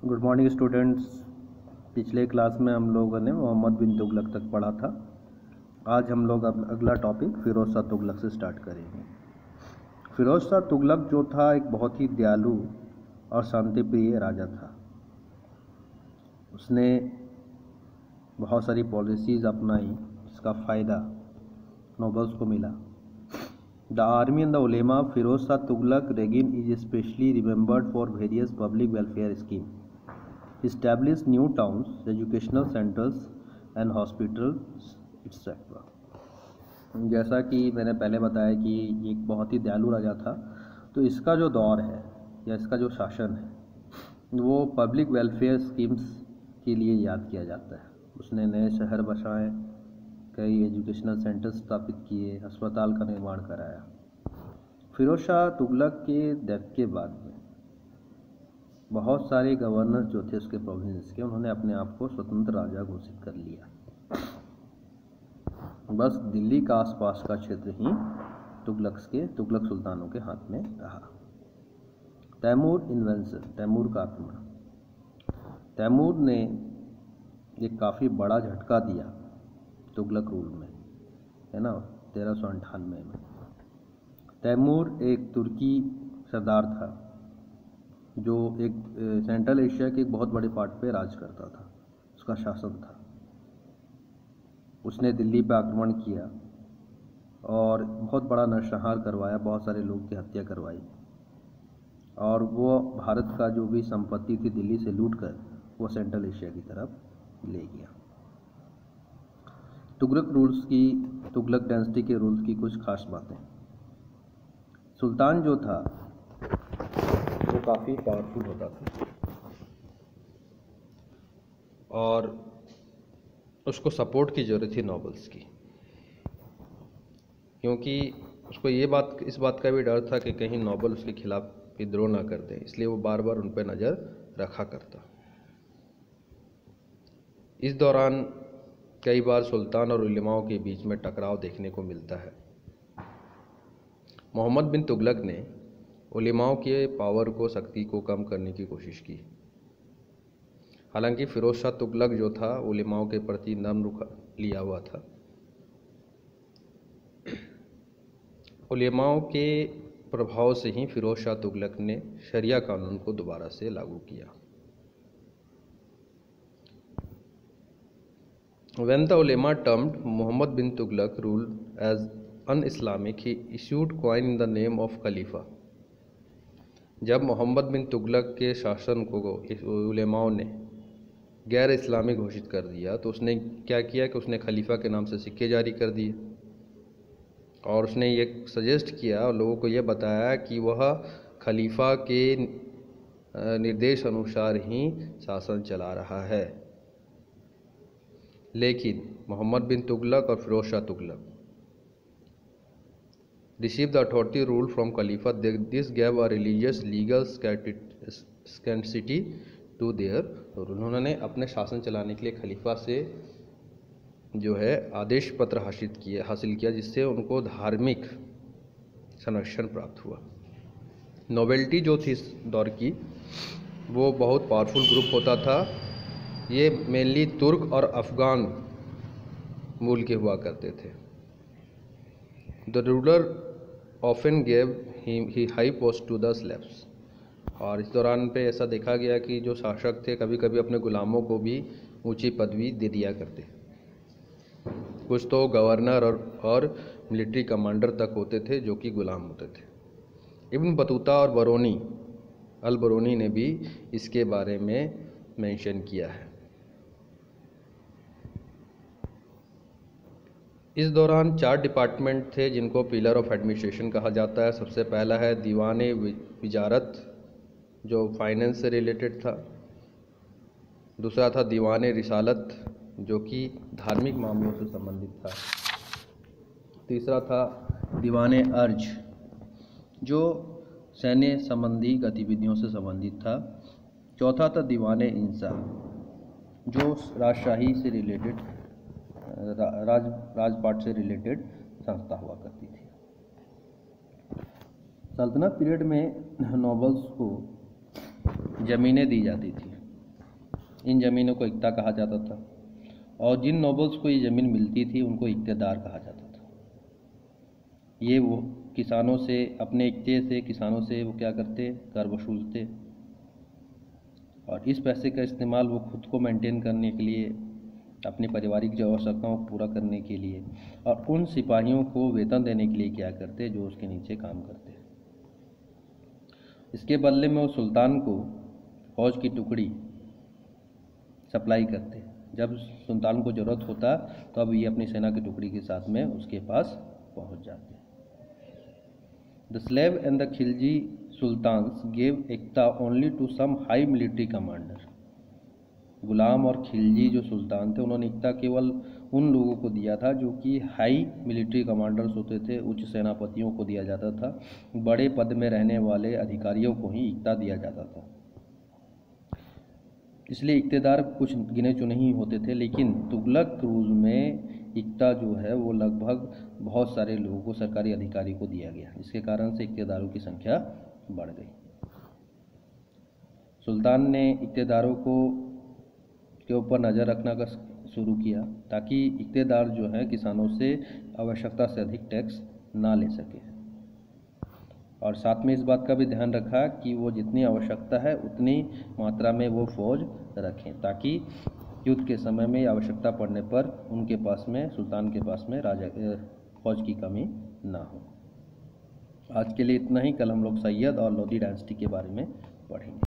Good morning students. पिछले class में हम लोगों ने मोहम्मद बिन तुगलक तक पढ़ा था। आज हम लोग अब अगला टॉपिक फिरोज़ शाह तुगलक से स्टार्ट करेंगे। फिरोज़ शाह तुगलक जो था एक बहुत ही दयालु और शांतिप्रिय राजा था। उसने बहुत सारी पॉलिसीज़ अपनाई जिसका फ़ायदा नोबल्स को मिला। The army and the ulema of Firoz Shah Tughlaq regime is especially remembered for various public welfare schemes. He established new towns, educational centers and hospitals, etc. जैसा कि मैंने पहले बताया कि ये एक बहुत ही दयालु राजा था, तो इसका जो दौर है या इसका जो शासन है वो पब्लिक वेलफेयर स्कीम्स के लिए याद किया जाता है। उसने नए शहर बसाए, कई एजुकेशनल सेंटर्स स्थापित किए, अस्पताल का निर्माण कराया। फिरोज़ शाह तुगलक के डेथ के बाद में बहुत सारे गवर्नर जो थे उसके प्रोविंस के, उन्होंने अपने आप को स्वतंत्र राजा घोषित कर लिया। बस दिल्ली का आसपास का क्षेत्र ही तुगलक सुल्तानों के हाथ में रहा। तैमूर इन्वेंशन, तैमूर का आक्रमण। तैमूर ने एक काफ़ी बड़ा झटका दिया तुगलक रूल में, है ना, 1398 में। तैमूर एक तुर्की सरदार था जो एक सेंट्रल एशिया के एक बहुत बड़े पार्ट पे राज करता था, उसका शासन था। उसने दिल्ली पर आक्रमण किया और बहुत बड़ा नरसंहार करवाया, बहुत सारे लोग की हत्या करवाई और वो भारत का जो भी संपत्ति थी दिल्ली से लूटकर वो सेंट्रल एशिया की तरफ ले गया। तुगलक डायनेस्टी के रूल्स की कुछ खास बातें। सुल्तान जो था वो काफ़ी पावरफुल होता था और उसको सपोर्ट की ज़रूरत थी नॉबल्स की, क्योंकि उसको इस बात का भी डर था कि कहीं नॉबल उसके खिलाफ विद्रोह ना कर दें, इसलिए वो बार बार उन पर नज़र रखा करता। इस दौरान कई बार सुल्तान और उलेमाओं के बीच में टकराव देखने को मिलता है। मोहम्मद बिन तुगलक ने उलेमाओं के पावर को, शक्ति को कम करने की कोशिश की। हालांकि फिरोज़ शाह तुगलक जो था उलेमाओं के प्रति नर्म रुख लिया हुआ था। उलेमाओं के प्रभाव से ही फिरोज़ शाह तुगलक ने शरिया कानून को दोबारा से लागू किया। When the ulema termed Muhammad bin Tughlaq rule as un-Islamic, he issued coin in the name of Khalifa. जब मोहम्मद बिन तुगलक के शासन को उलेमाओं ने गैर इस्लामी घोषित कर दिया तो उसने क्या किया कि उसने खलीफा के नाम से सिक्के जारी कर दिए और उसने ये सजेस्ट किया और लोगों को ये बताया कि वह खलीफा के निर्देश अनुसार ही शासन चला रहा है। लेकिन मोहम्मद बिन तुगलक और Firoz Shah Tughlaq received the authority rule from Khalifa. This gave a religious legal scarcity to their rule. उन्होंने अपने शासन चलाने के लिए खलीफा से जो है आदेश पत्र हासिल किया जिससे उनको धार्मिक संरक्षण प्राप्त हुआ। नोबेल्टी जो थी इस दौर की वो बहुत पावरफुल ग्रुप होता था। ये मेनली तुर्क और अफ़गान मूल के हुआ करते थे। The ruler often gave he high post to the slaves. और इस दौरान पे ऐसा देखा गया कि जो शासक थे कभी कभी अपने गुलामों को भी ऊंची पदवी दे दिया करते। कुछ तो गवर्नर और मिलिट्री कमांडर तक होते थे जो कि गुलाम होते थे। इब्न बतूता और अल बरूनी ने भी इसके बारे में मेंशन किया है। इस दौरान 4 डिपार्टमेंट थे जिनको पिलर ऑफ एडमिनिस्ट्रेशन कहा जाता है। सबसे पहला है दीवान विजारत जो फाइनेंस से रिलेटेड था। दूसरा था दीवान रिसालत जो कि धार्मिक मामलों से संबंधित था। तीसरा था दीवान अर्ज जो सैन्य संबंधी गतिविधियों से संबंधित था। चौथा था दीवान इंसा जो राजशाही से रिलेटेड राजपाट से रिलेटेड संस्था हुआ करती थी। सल्तनत पीरियड में नोबल्स को ज़मीनें दी जाती थी इन ज़मीनों को इक्ता कहा जाता था, और जिन नोबल्स को ये ज़मीन मिलती थी उनको इक्तेदार कहा जाता था। ये वो किसानों से, अपने इक्ते से किसानों से वो क्या करते, कर वसूलते, और इस पैसे का इस्तेमाल वो खुद को मेंटेन करने के लिए, अपनी पारिवारिक जो आवश्यकताओं को पूरा करने के लिए, और उन सिपाहियों को वेतन देने के लिए क्या करते जो उसके नीचे काम करते। इसके बदले में वो सुल्तान को फौज की टुकड़ी सप्लाई करते। जब सुल्तान को ज़रूरत होता तब ये अपनी सेना की टुकड़ी के साथ में उसके पास पहुंच जाते। The slave and the Khilji sultans gave iqta only to some high military commander. गुलाम और खिलजी जो सुल्तान थे उन्होंने इक्ता केवल उन लोगों को दिया था जो कि हाई मिलिट्री कमांडर्स होते थे, उच्च सेनापतियों को दिया जाता था। बड़े पद में रहने वाले अधिकारियों को ही इक्ता दिया जाता था। इसलिए इक्तेदार कुछ गिने चुने ही होते थे, लेकिन तुगलक रूल में इक्ता जो है वो लगभग बहुत सारे लोगों को, सरकारी अधिकारी को दिया गया, जिसके कारण से इक्तेदारों की संख्या बढ़ गई। सुल्तान ने इक्तेदारों को के ऊपर नज़र रखना का शुरू किया ताकि इक्तेदार जो है किसानों से आवश्यकता से अधिक टैक्स ना ले सके, और साथ में इस बात का भी ध्यान रखा कि वो जितनी आवश्यकता है उतनी मात्रा में वो फौज रखें, ताकि युद्ध के समय में आवश्यकता पड़ने पर उनके पास में, सुल्तान के पास में फौज की कमी ना हो। आज के लिए इतना ही। कल हम लोग सैयद और लोदी डायनेस्टी के बारे में पढ़ेंगे।